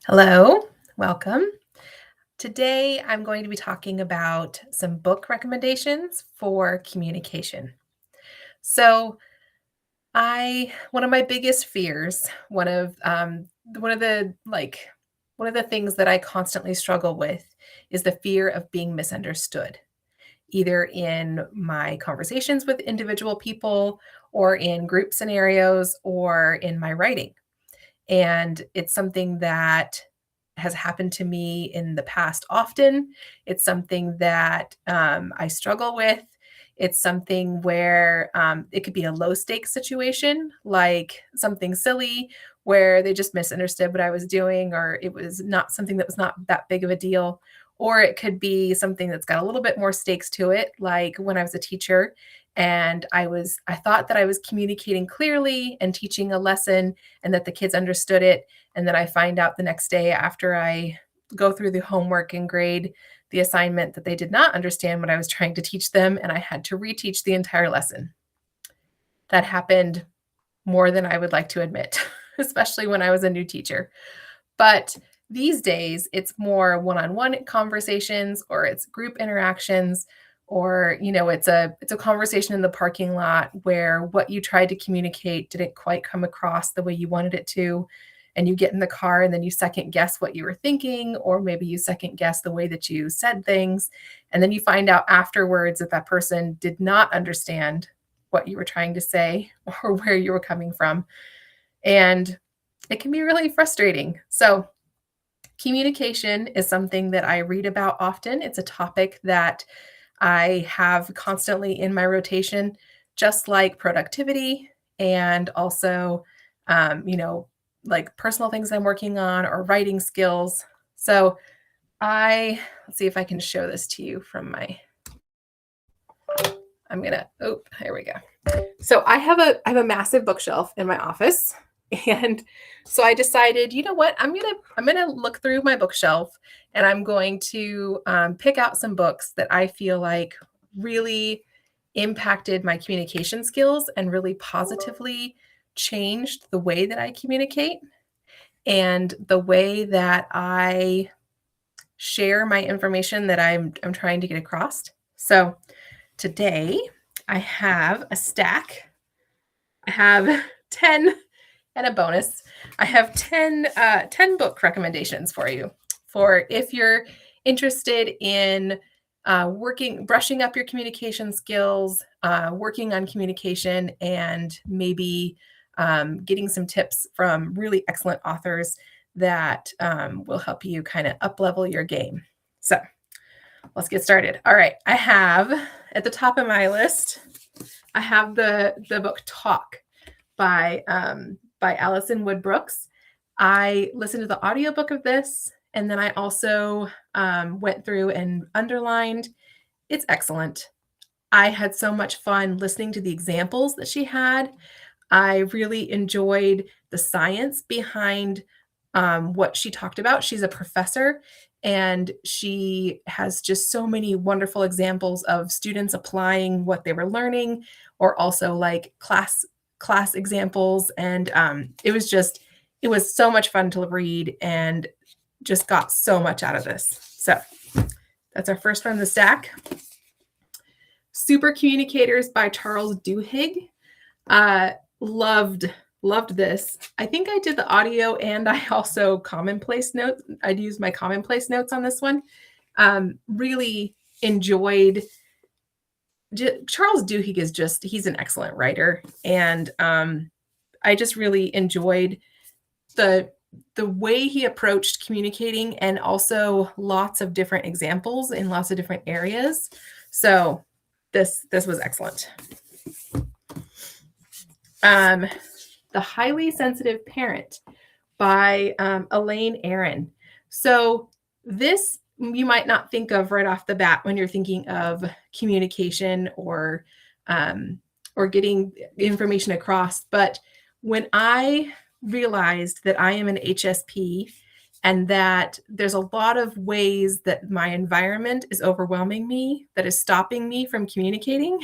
Hello, welcome. Today I'm going to be talking about some book recommendations for communication. So, one of my biggest fears, one of the one of the things that I constantly struggle with is the fear of being misunderstood, either in my conversations with individual people or in group scenarios or in my writing. And it's something that has happened to me in the past often. It's something that I struggle with. It's something where it could be a low stakes situation, like something silly where they just misunderstood what I was doing, or it was not something that was not that big of a deal. Or it could be something that's got a little bit more stakes to it, like when I was a teacher and I thought that I was communicating clearly and teaching a lesson and that the kids understood it. And then I find out the next day after I go through the homework and grade the assignment that they did not understand what I was trying to teach them. And I had to reteach the entire lesson. That happened more than I would like to admit, especially when I was a new teacher. But these days, it's more one-on-one conversations or it's group interactions or it's a conversation in the parking lot where what you tried to communicate didn't quite come across the way you wanted it to, and you get in the car and then you second guess what you were thinking, or maybe you second guess the way that you said things, and then you find out afterwards that that person did not understand what you were trying to say or where you were coming from, and it can be really frustrating. So, communication is something that I read about often. It's a topic that I have constantly in my rotation, just like productivity and also, um, you know, like personal things I'm working on or writing skills. So, let's see if I can show this to you from my, here we go. So I have a massive bookshelf in my office, and so I decided, you know what, I'm gonna look through my bookshelf, and I'm going to pick out some books that I feel like really impacted my communication skills and really positively changed the way that I communicate and the way that I share my information that I'm trying to get across. So today I have a stack. I have 10 and a bonus. I have 10 book recommendations for you for if you're interested in brushing up your communication skills, working on communication, and maybe getting some tips from really excellent authors that will help you kind of up level your game. So let's get started. All right, I have at the top of my list, I have the book Talk by Allison Wood Brooks. I listened to the audiobook of this, and then I also went through and underlined. It's excellent. I had so much fun listening to the examples that she had. I really enjoyed the science behind what she talked about. She's a professor, and she has just so many wonderful examples of students applying what they were learning, or also like class examples. And it was so much fun to read, and just got so much out of this. So that's our first one in the stack. Super Communicators by Charles Duhigg. Loved this. I think I did the audio and I also commonplace notes. I'd use my commonplace notes on this one. Really enjoyed Charles Duhigg he's an excellent writer. And I just really enjoyed the way he approached communicating, and also lots of different examples in lots of different areas. So this was excellent. The Highly Sensitive Parent by Elaine Aron. So this you might not think of right off the bat when you're thinking of communication or getting information across. But when I realized that I am an HSP and that there's a lot of ways that my environment is overwhelming me, that is stopping me from communicating,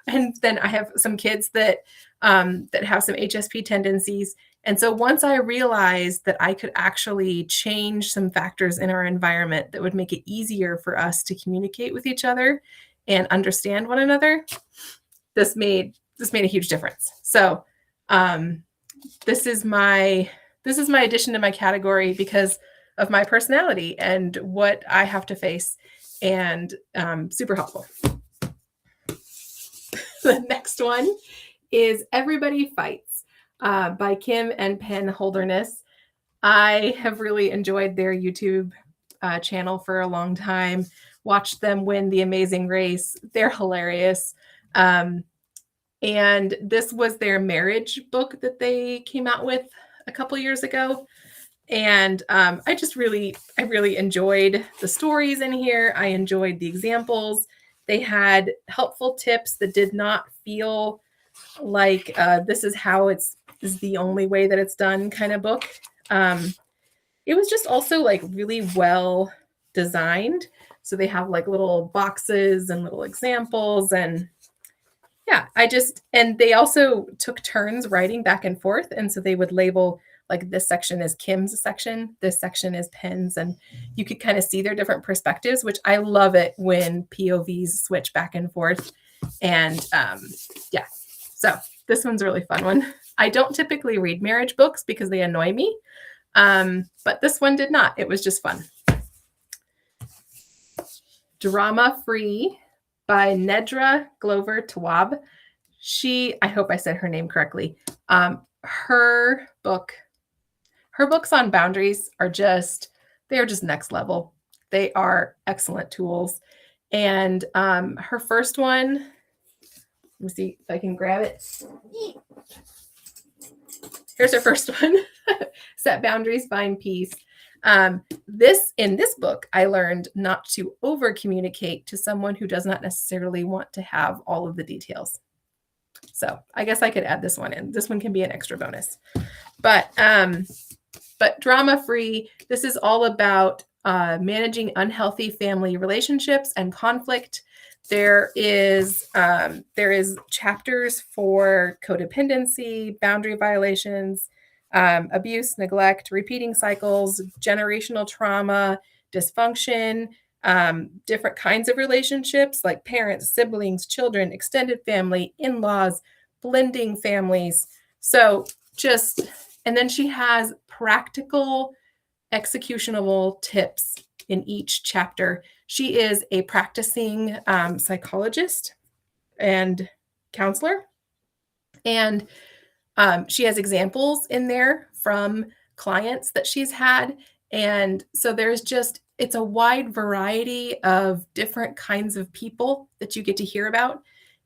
and then I have some kids that have some HSP tendencies, And so once I realized that I could actually change some factors in our environment that would make it easier for us to communicate with each other and understand one another, this made a huge difference. So um, this is my addition to my category because of my personality and what I have to face, and super helpful. The next one is Everybody Fights by Kim and Penn Holderness. I have really enjoyed their YouTube channel for a long time, watched them win The Amazing Race. They're hilarious. And this was their marriage book that they came out with a couple years ago. And I really enjoyed the stories in here. I enjoyed the examples. They had helpful tips that did not feel like this is how this is the only way that it's done kind of book. It was just also like really well designed. So they have like little boxes and little examples, and yeah, and they also took turns writing back and forth. And so they would label like this section is Kim's section, this section is Penn's, and you could kind of see their different perspectives, which I love it when POVs switch back and forth. And yeah, so this one's a really fun one. I don't typically read marriage books because they annoy me, but this one did not. It was just fun. Drama Free by Nedra Glover Tawwab. I hope I said her name correctly. Her books on boundaries are just next level. They are excellent tools. And her first one, let me see if I can grab it. Here's her first one, Set Boundaries, Find Peace. In this book, I learned not to over communicate to someone who does not necessarily want to have all of the details. So I guess I could add this one in. This one can be an extra bonus. But Drama Free, this is all about managing unhealthy family relationships and conflict. There is chapters for codependency, boundary violations, abuse, neglect, repeating cycles, generational trauma, dysfunction, different kinds of relationships like parents, siblings, children, extended family, in-laws, blending families. So and then she has practical executionable tips in each chapter. She is a practicing psychologist and counselor. And she has examples in there from clients that she's had. And so it's a wide variety of different kinds of people that you get to hear about.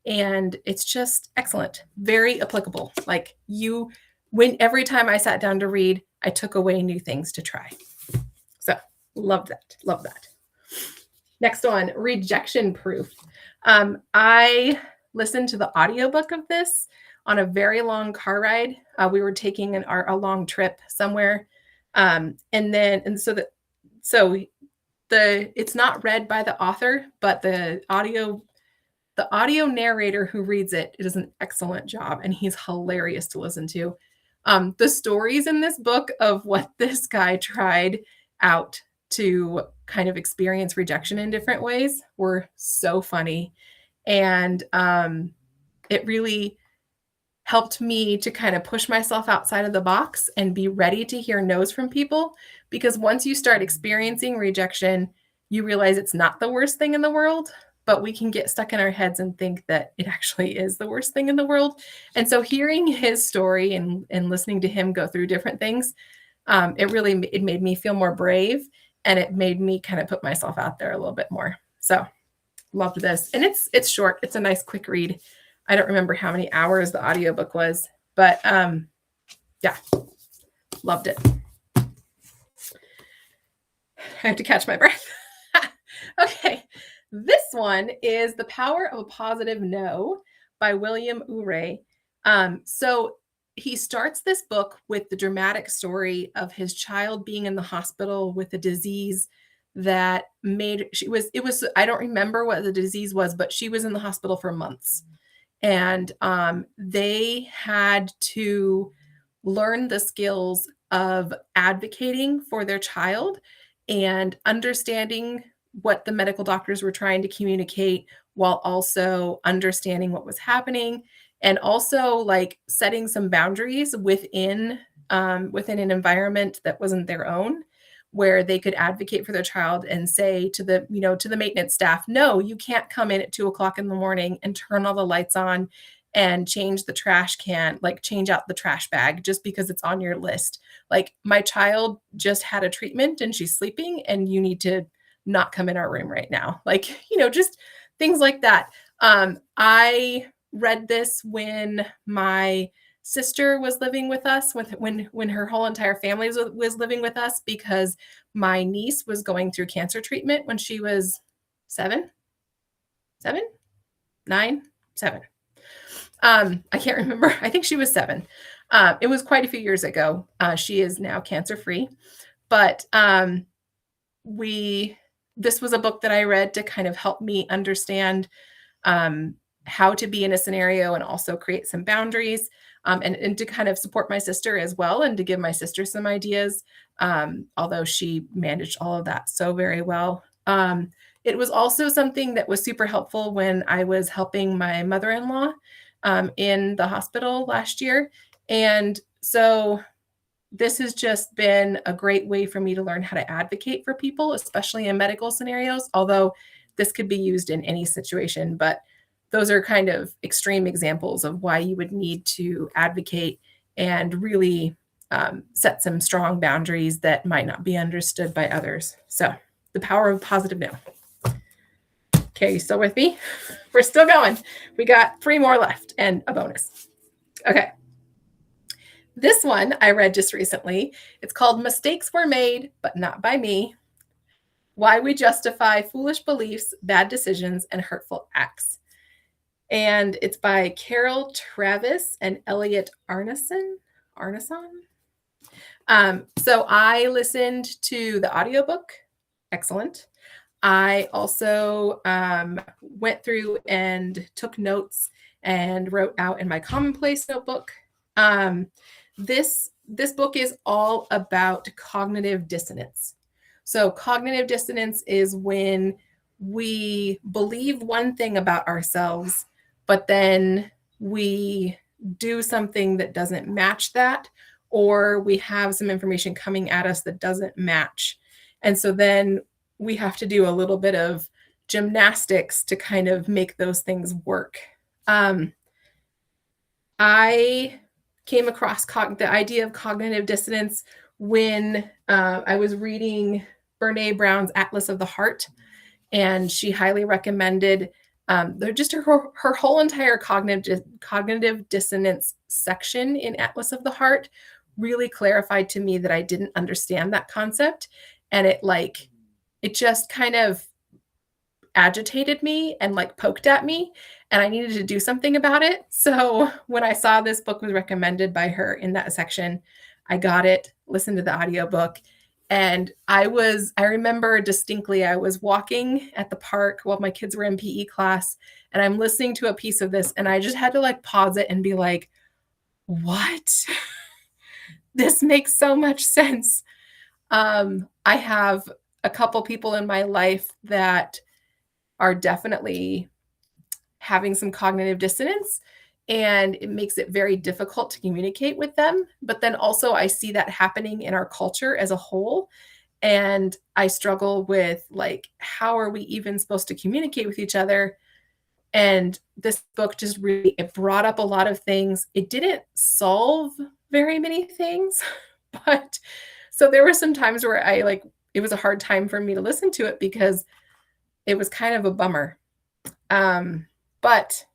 And it's just excellent, very applicable. Like every time I sat down to read, I took away new things to try. So love that. Next one, Rejection Proof. I listened to the audiobook of this on a very long car ride. We were taking a long trip somewhere. It's not read by the author, but the audio narrator who reads it does an excellent job, and he's hilarious to listen to. The stories in this book of what this guy tried out to kind of experience rejection in different ways were so funny. And it really helped me to kind of push myself outside of the box and be ready to hear no's from people. Because once you start experiencing rejection, you realize it's not the worst thing in the world, but we can get stuck in our heads and think that it actually is the worst thing in the world. And so hearing his story and listening to him go through different things, it made me feel more brave, and it made me kind of put myself out there a little bit more. So loved this. And it's short. It's a nice quick read. I don't remember how many hours the audiobook was, but yeah, loved it. I have to catch my breath. Okay. This one is The Power of a Positive No by William Ury. So he starts this book with the dramatic story of his child being in the hospital with a disease that I don't remember what the disease was, but she was in the hospital for months. And they had to learn the skills of advocating for their child and understanding what the medical doctors were trying to communicate while also understanding what was happening and also like setting some boundaries within an environment that wasn't their own where they could advocate for their child and say to the maintenance staff, no, you can't come in at 2 o'clock in the morning and turn all the lights on and change the trash can, like change out the trash bag just because it's on your list. Like my child just had a treatment and she's sleeping and you need to not come in our room right now. Like, just things like that. I read this when my sister was living with us when her whole entire family was living with us because my niece was going through cancer treatment when she was 7, 7, 9, 7. I can't remember. I think she was 7. It was quite a few years ago. She is now cancer-free, but this was a book that I read to kind of help me understand how to be in a scenario and also create some boundaries and to kind of support my sister as well and to give my sister some ideas, although she managed all of that so very well. It was also something that was super helpful when I was helping my mother-in-law in the hospital last year. And so this has just been a great way for me to learn how to advocate for people, especially in medical scenarios, although this could be used in any situation. But those are kind of extreme examples of why you would need to advocate and really set some strong boundaries that might not be understood by others. So the power of positive no. Okay, you still with me? We're still going. We got 3 more left and a bonus. Okay. This one I read just recently. It's called Mistakes Were Made, but Not by Me. Why We Justify Foolish Beliefs, Bad Decisions, and Hurtful Acts. And it's by Carol Travis and Elliot Arneson. So I listened to the audiobook. Excellent. I also went through and took notes and wrote out in my commonplace notebook. This book is all about cognitive dissonance. So cognitive dissonance is when we believe one thing about ourselves, but then we do something that doesn't match that, or we have some information coming at us that doesn't match. And so then we have to do a little bit of gymnastics to kind of make those things work. I came across the idea of cognitive dissonance when I was reading Brené Brown's Atlas of the Heart, and she highly recommended just her whole entire cognitive dissonance section in Atlas of the Heart really clarified to me that I didn't understand that concept, and it just kind of agitated me and poked at me, and I needed to do something about it. So when I saw this book was recommended by her in that section, I got it, listened to the audiobook, and I remember distinctly, I was walking at the park while my kids were in PE class, and I'm listening to a piece of this, and I just had to pause it and be like, what? This makes so much sense. I have a couple people in my life that are definitely having some cognitive dissonance, and it makes it very difficult to communicate with them. But then also I see that happening in our culture as a whole. And I struggle with how are we even supposed to communicate with each other? And this book just it brought up a lot of things. It didn't solve very many things, but so there were some times where it was a hard time for me to listen to it because it was kind of a bummer. But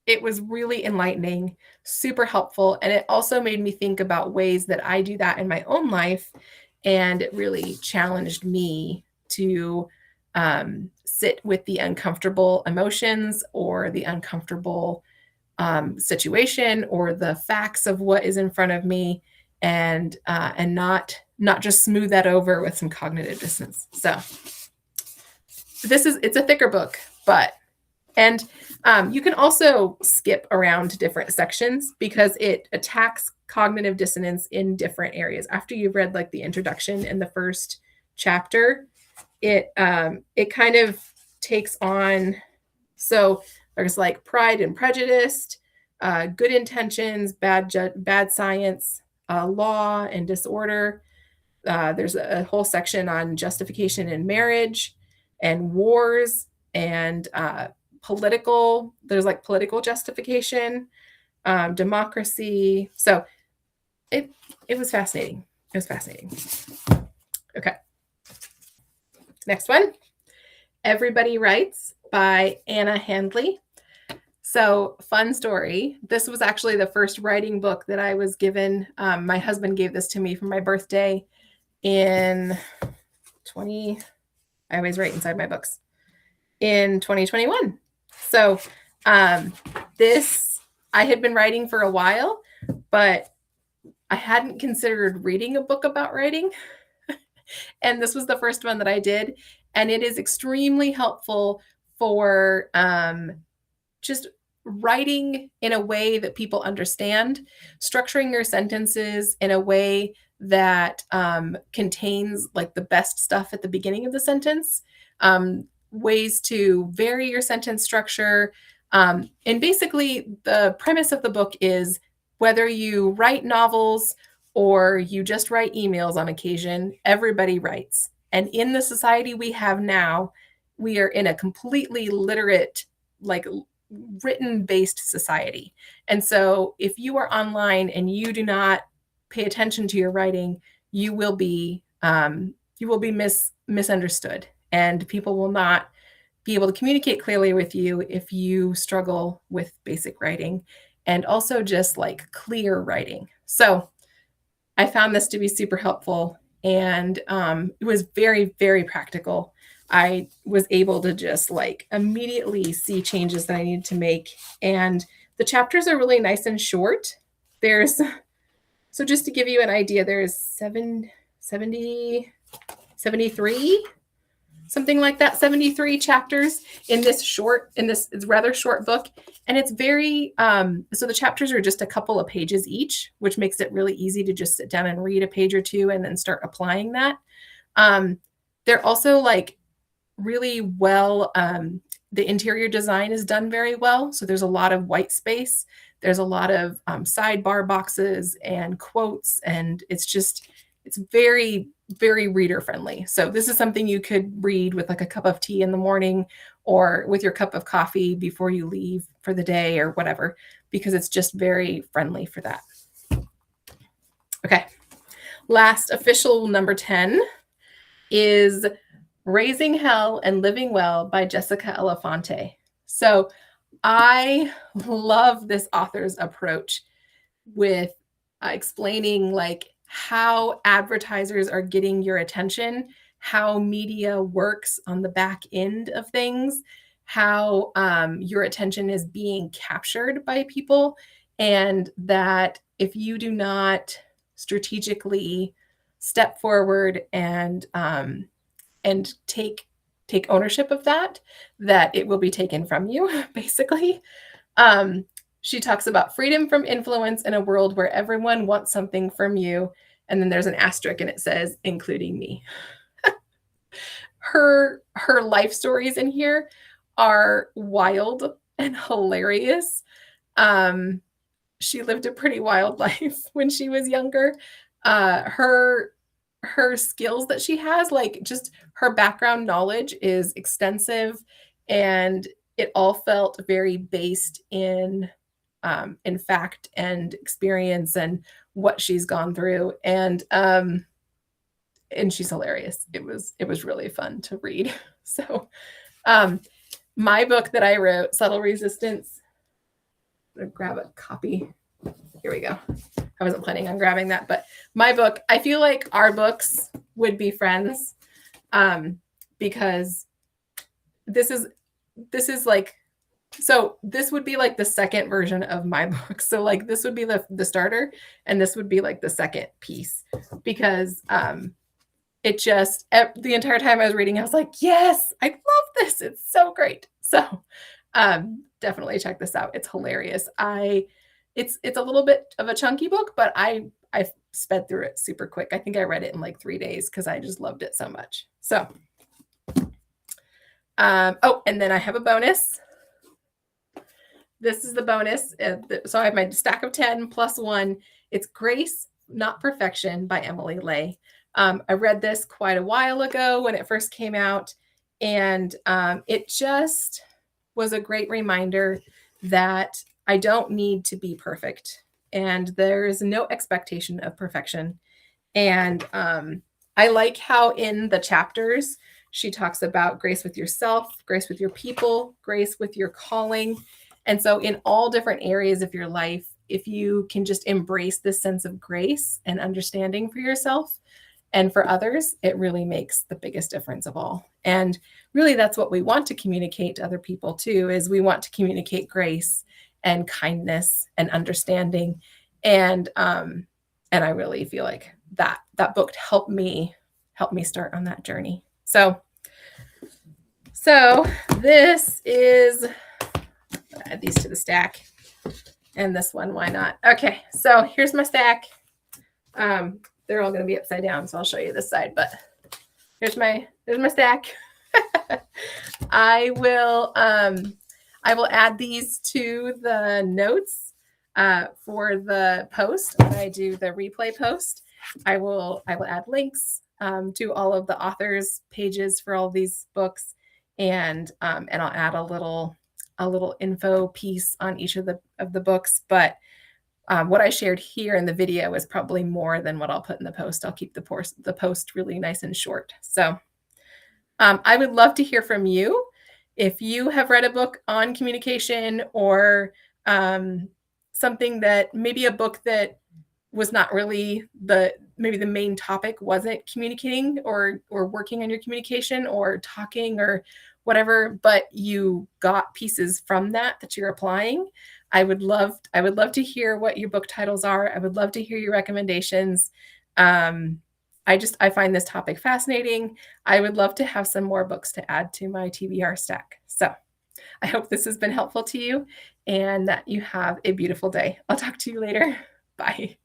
it was really enlightening, super helpful. And it also made me think about ways that I do that in my own life. And it really challenged me to sit with the uncomfortable emotions or the uncomfortable situation or the facts of what is in front of me and not just smooth that over with some cognitive dissonance. So it's a thicker book, but And you can also skip around to different sections because it attacks cognitive dissonance in different areas. After you've read like the introduction and the first chapter, it kind of takes on, so there's like Pride and Prejudice, good intentions, bad science, law and disorder. There's a whole section on justification in marriage and wars and political. There's like political justification, democracy. So it was fascinating. It was fascinating. Okay. Next one. Everybody Writes by Anna Handley. So, fun story. This was actually the first writing book that I was given. My husband gave this to me for my birthday in I always write inside my books, in 2021. So, this, I had been writing for a while, but I hadn't considered reading a book about writing. And this was the first one that I did. And it is extremely helpful for just writing in a way that people understand, structuring your sentences in a way that contains like the best stuff at the beginning of the sentence, ways to vary your sentence structure. And basically, the premise of the book is whether you write novels or you just write emails on occasion, everybody writes. And in the society we have now, we are in a completely literate, like written based society. And so if you are online and you do not pay attention to your writing, you will be misunderstood, and people will not be able to communicate clearly with you if you struggle with basic writing and also just like clear writing. So I found this to be super helpful, and it was very, very practical. I was able to just like immediately see changes that I needed to make. And the chapters are really nice and short. So just to give you an idea, there's 73, something like that, 73 chapters in this rather short book. And it's very, so the chapters are just a couple of pages each, which makes it really easy to just sit down and read a page or two and then start applying that. They're also like really well, the interior design is done very well. So there's a lot of white space. There's a lot of sidebar boxes and quotes, and it's very, very reader friendly. So this is something you could read with like a cup of tea in the morning or with your cup of coffee before you leave for the day or whatever, because it's just very friendly for that. Okay. Last official number 10 is Raising Hell and Living Well by Jessica Elefante. So I love this author's approach with explaining like how advertisers are getting your attention, how media works on the back end of things, how your attention is being captured by people, and that if you do not strategically step forward and take ownership of that it will be taken from you, basically. She talks about freedom from influence in a world where everyone wants something from you. And then there's an asterisk and it says, including me. Her life stories in here are wild and hilarious. She lived a pretty wild life when she was younger. Her skills that she has, like just her background knowledge is extensive, and it all felt very based in fact and experience and what she's gone through. And she's hilarious. It was really fun to read. So my book that I wrote, Subtle Resistance, I'm gonna grab a copy. Here we go. I wasn't planning on grabbing that, but my book, I feel like our books would be friends, because this is like, so this would be like the second version of my book. So like this would be the starter, and this would be like the second piece, because it just, the entire time I was reading, I was like, yes, I love this. It's so great. So Definitely check this out. It's hilarious. It's a little bit of a chunky book, but I sped through it super quick. I think I read it in like 3 days because I just loved it so much. So, oh, and then I have a bonus. This is the bonus. So I have my stack of 10 plus one. It's Grace, Not Perfection by Emily Ley. I read this quite a while ago when it first came out, and it just was a great reminder that I don't need to be perfect, and there is no expectation of perfection. And I like how in the chapters she talks about grace with yourself, grace with your people, grace with your calling. And so, in all different areas of your life, if you can just embrace this sense of grace and understanding for yourself and for others, it really makes the biggest difference of all. And really, that's what we want to communicate to other people too, is we want to communicate grace and kindness and understanding. And I really feel like that book helped me start on that journey. So this is, add these to the stack, and this one, why not? Okay, so here's my stack. They're all going to be upside down, so I'll show you this side, but here's my stack. I will add these to the notes for the post when I do the replay post. I will add links to all of the authors' pages for all these books, and I'll add a little info piece on each of the books. But what I shared here in the video is probably more than what I'll put in the post. I'll keep the post really nice and short. So I would love to hear from you. If you have read a book on communication, or something that maybe a book that was not really maybe the main topic wasn't communicating or working on your communication or talking or whatever, but you got pieces from that you're applying. I would love to hear what your book titles are. I would love to hear your recommendations. I find this topic fascinating. I would love to have some more books to add to my TBR stack. So I hope this has been helpful to you and that you have a beautiful day. I'll talk to you later. Bye.